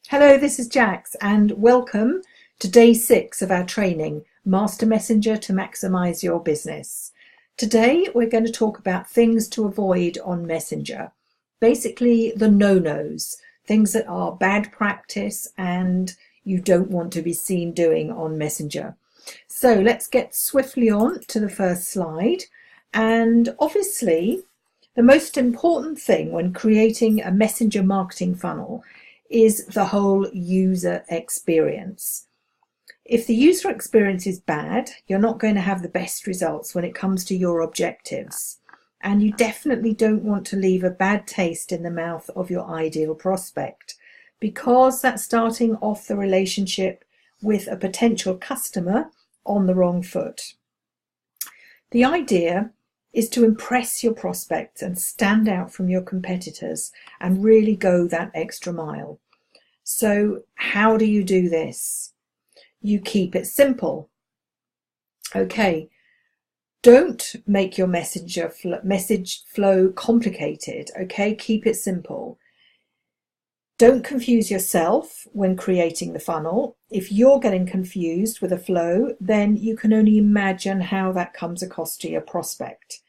Hello, this is Jax and welcome to day 6 of our training, Master Messenger to Maximise Your Business. Today we're going to talk about things to avoid on Messenger. Basically the no-nos, things that are bad practice and you don't want to be seen doing on Messenger. So let's get swiftly on to the first slide. And obviously the most important thing when creating a Messenger marketing funnel is the whole user experience. If the user experience is bad, you're not going to have the best results when it comes to your objectives. And you definitely don't want to leave a bad taste in the mouth of your ideal prospect, because that's starting off the relationship with a potential customer on the wrong foot. The idea is to impress your prospects and stand out from your competitors and really go that extra mile. So how do you do this? You keep it simple. Okay, don't make your message flow complicated. Okay, keep it simple. Don't confuse yourself when creating the funnel. If you're getting confused with a flow, then you can only imagine how that comes across to your prospect.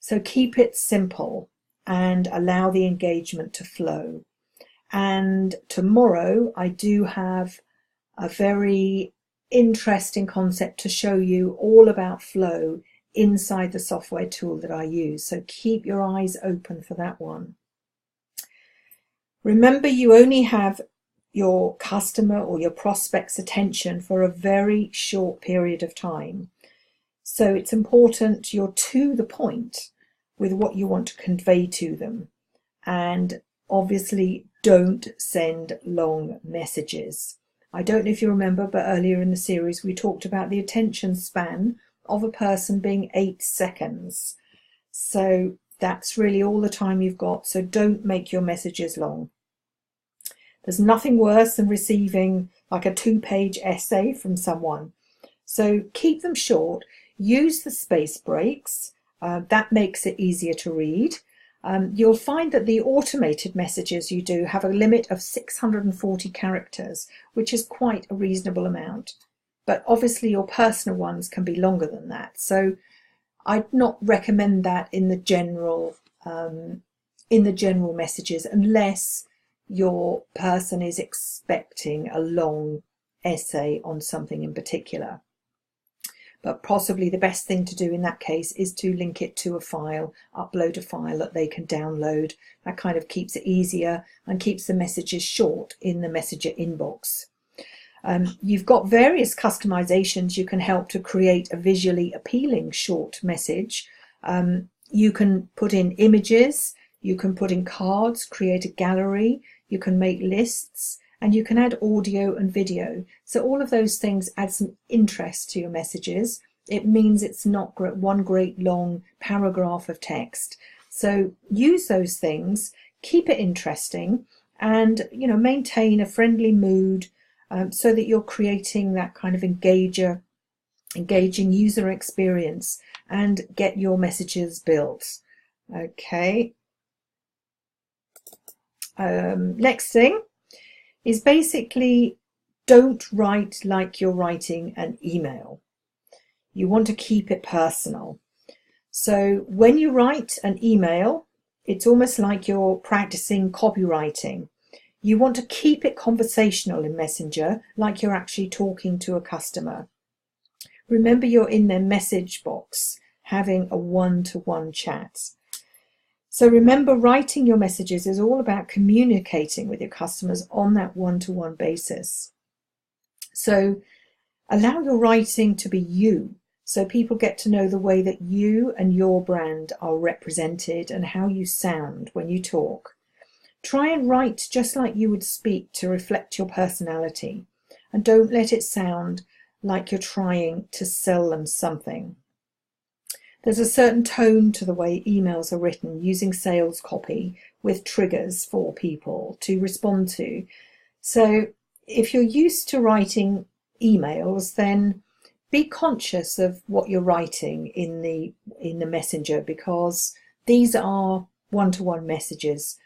So keep it simple and allow the engagement to flow. And tomorrow I do have a very interesting concept to show you all about flow inside the software tool that I use. So keep your eyes open for that one. Remember, you only have your customer or your prospect's attention for a very short period of time. So it's important you're to the point with what you want to convey to them. And obviously don't send long messages. I don't know if you remember, but earlier in the series we talked about the attention span of a person being 8 seconds. So that's really all the time you've got. So don't make your messages long. There's nothing worse than receiving like a 2-page essay from someone. So keep them short. Use the space breaks. That makes it easier to read. You'll find that the automated messages you do have a limit of 640 characters, which is quite a reasonable amount. But obviously your personal ones can be longer than that. So I'd not recommend that in the general messages, unless your person is expecting a long essay on something in particular. But possibly the best thing to do in that case is to link it to a file, upload a file that they can download. That kind of keeps it easier and keeps the messages short in the messenger inbox. You've got various customizations you can help to create a visually appealing short message. You can put in images, you can put in cards, create a gallery, you can make lists, and you can add audio and video. So all of those things add some interest to your messages. It means it's not one great long paragraph of text. So use those things, keep it interesting, and maintain a friendly mood so that you're creating that kind of engaging user experience and get your messages built. Okay. Next thing is basically don't write like you're writing an email. You want to keep it personal. So when you write an email, it's almost like you're practicing copywriting. You want to keep it conversational in Messenger, like you're actually talking to a customer. Remember, you're in their message box, having a one-to-one chat. So remember, writing your messages is all about communicating with your customers on that one-to-one basis. So allow your writing to be you, so people get to know the way that you and your brand are represented and how you sound when you talk. Try and write just like you would speak to reflect your personality, and don't let it sound like you're trying to sell them something. There's a certain tone to the way emails are written, using sales copy with triggers for people to respond to. So if you're used to writing emails, then be conscious of what you're writing in the messenger, because these are one-to-one messages.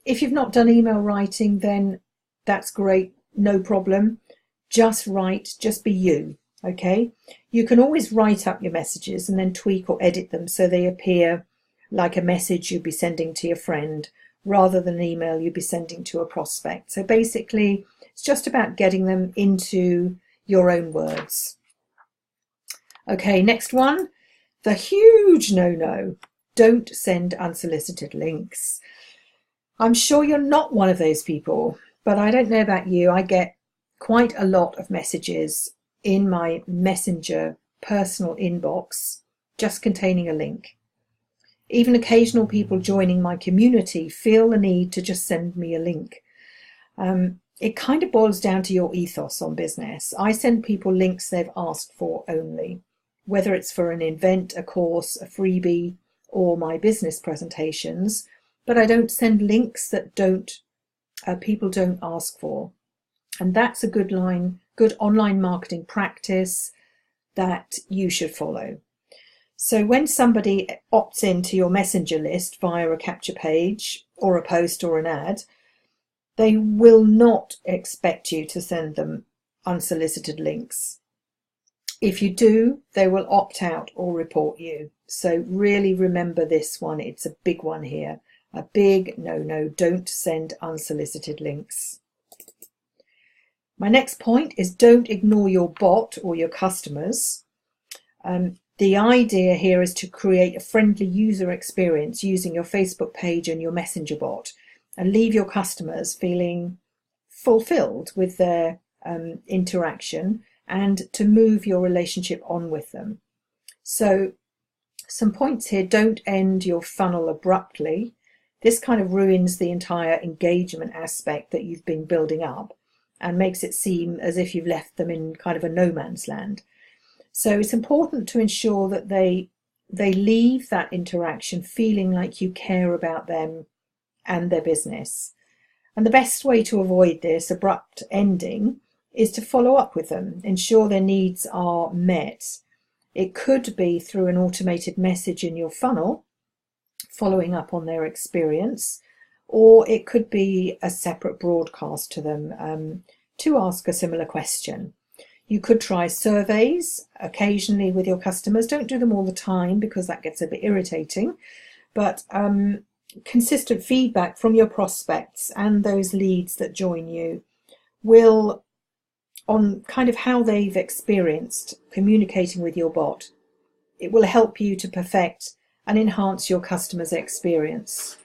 If you've not done email writing, then that's great, no problem. Just write, just be you, okay? You can always write up your messages and then tweak or edit them so they appear like a message you'd be sending to your friend rather than an email you'd be sending to a prospect. So basically, it's just about getting them into your own words. Okay, next one, the huge no-no. Don't send unsolicited links. I'm sure you're not one of those people, but I don't know about you. I get quite a lot of messages in my Messenger personal inbox just containing a link. Even occasional people joining my community feel the need to just send me a link. It kind of boils down to your ethos on business. I send people links they've asked for only, whether it's for an event, a course, a freebie, or my business presentations, but I don't send links that people don't ask for. And that's a good online marketing practice that you should follow. So when somebody opts into your Messenger list via a capture page or a post or an ad, they will not expect you to send them unsolicited links. If you do, they will opt out or report you. So really remember this one. It's a big one here. A big no-no. Don't send unsolicited links. My next point is don't ignore your bot or your customers. The idea here is to create a friendly user experience using your Facebook page and your Messenger bot and leave your customers feeling fulfilled with their interaction and to move your relationship on with them. So some points here: don't end your funnel abruptly. This kind of ruins the entire engagement aspect that you've been building up and makes it seem as if you've left them in kind of a no man's land. So it's important to ensure that they leave that interaction feeling like you care about them and their business. And the best way to avoid this abrupt ending is to follow up with them, ensure their needs are met. It could be through an automated message in your funnel, following up on their experience, or it could be a separate broadcast to them to ask a similar question. You could try surveys occasionally with your customers. Don't do them all the time because that gets a bit irritating, but consistent feedback from your prospects and those leads that join you will, on kind of how they've experienced communicating with your bot, it will help you to perfect and enhance your customers' experience.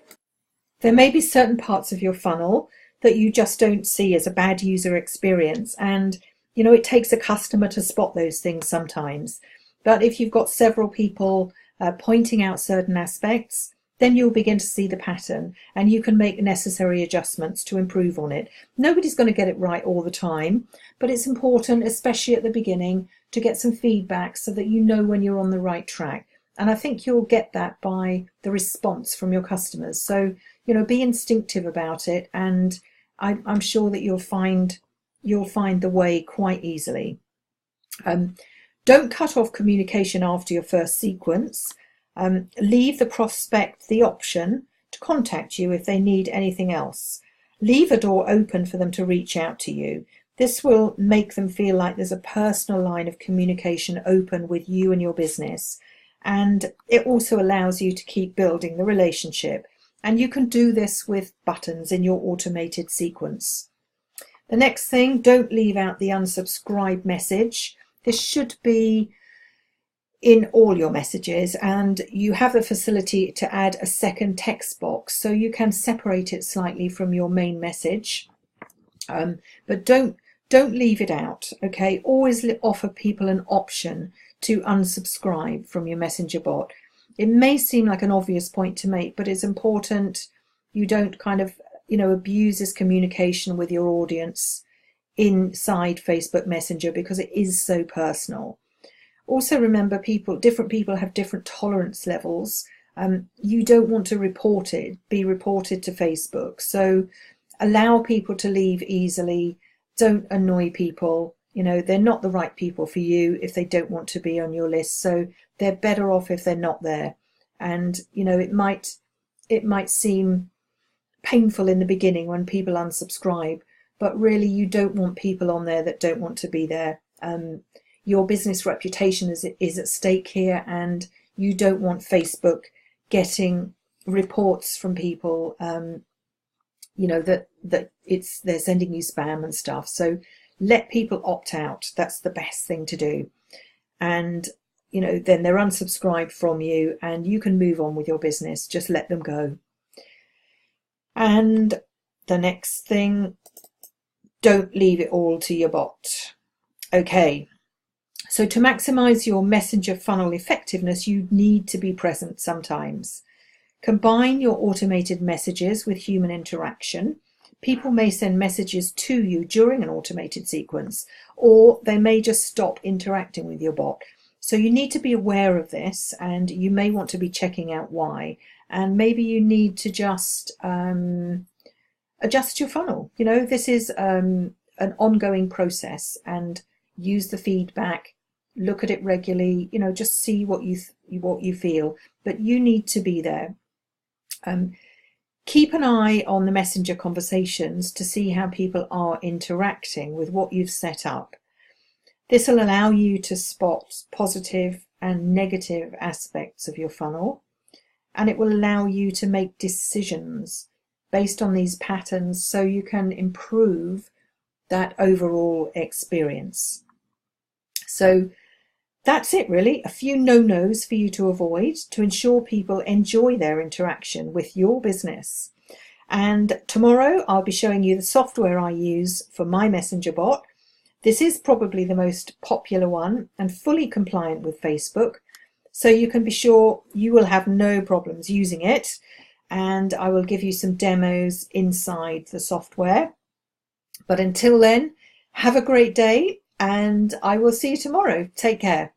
There may be certain parts of your funnel that you just don't see as a bad user experience, and it takes a customer to spot those things sometimes. But if you've got several people pointing out certain aspects, then you'll begin to see the pattern and you can make necessary adjustments to improve on it. Nobody's going to get it right all the time, but it's important, especially at the beginning, to get some feedback so that you know when you're on the right track. And I think you'll get that by the response from your customers. So, be instinctive about it, and I'm sure that you'll find the way quite easily. Don't cut off communication after your first sequence. Leave the prospect the option to contact you if they need anything else. Leave a door open for them to reach out to you. This will make them feel like there's a personal line of communication open with you and your business. And it also allows you to keep building the relationship. And you can do this with buttons in your automated sequence. The next thing, don't leave out the unsubscribe message. This should be in all your messages, and you have the facility to add a second text box so you can separate it slightly from your main message. But don't leave it out, okay? Always offer people an option to unsubscribe from your Messenger bot. It may seem like an obvious point to make, but it's important you don't kind of abuse this communication with your audience inside Facebook Messenger because it is so personal. Also remember, different people have different tolerance levels. You don't want to be reported to Facebook. So allow people to leave easily. Don't annoy people. They're not the right people for you if they don't want to be on your list. So they're better off if they're not there. And, it might seem painful in the beginning when people unsubscribe, but really you don't want people on there that don't want to be there. Your business reputation is at stake here, and you don't want Facebook getting reports from people, you know, that they're sending you spam and stuff. So let people opt out. That's the best thing to do. And you know, then they're unsubscribed from you and you can move on with your business. Just let them go. And the next thing, don't leave it all to your bot. Okay, so to maximize your messenger funnel effectiveness, you need to be present sometimes. Combine your automated messages with human interaction. People may send messages to you during an automated sequence, or they may just stop interacting with your bot. So you need to be aware of this, and you may want to be checking out why. And maybe you need to just adjust your funnel. You know, this is an ongoing process, and use the feedback, look at it regularly, you know, just see what you feel, but you need to be there. Keep an eye on the messenger conversations to see how people are interacting with what you've set up. This will allow you to spot positive and negative aspects of your funnel, and it will allow you to make decisions based on these patterns so you can improve that overall experience. So that's it really, a few no-nos for you to avoid to ensure people enjoy their interaction with your business. And tomorrow I'll be showing you the software I use for my messenger bot. This is probably the most popular one and fully compliant with Facebook, so you can be sure you will have no problems using it, and I will give you some demos inside the software. But until then, have a great day, and I will see you tomorrow. Take care.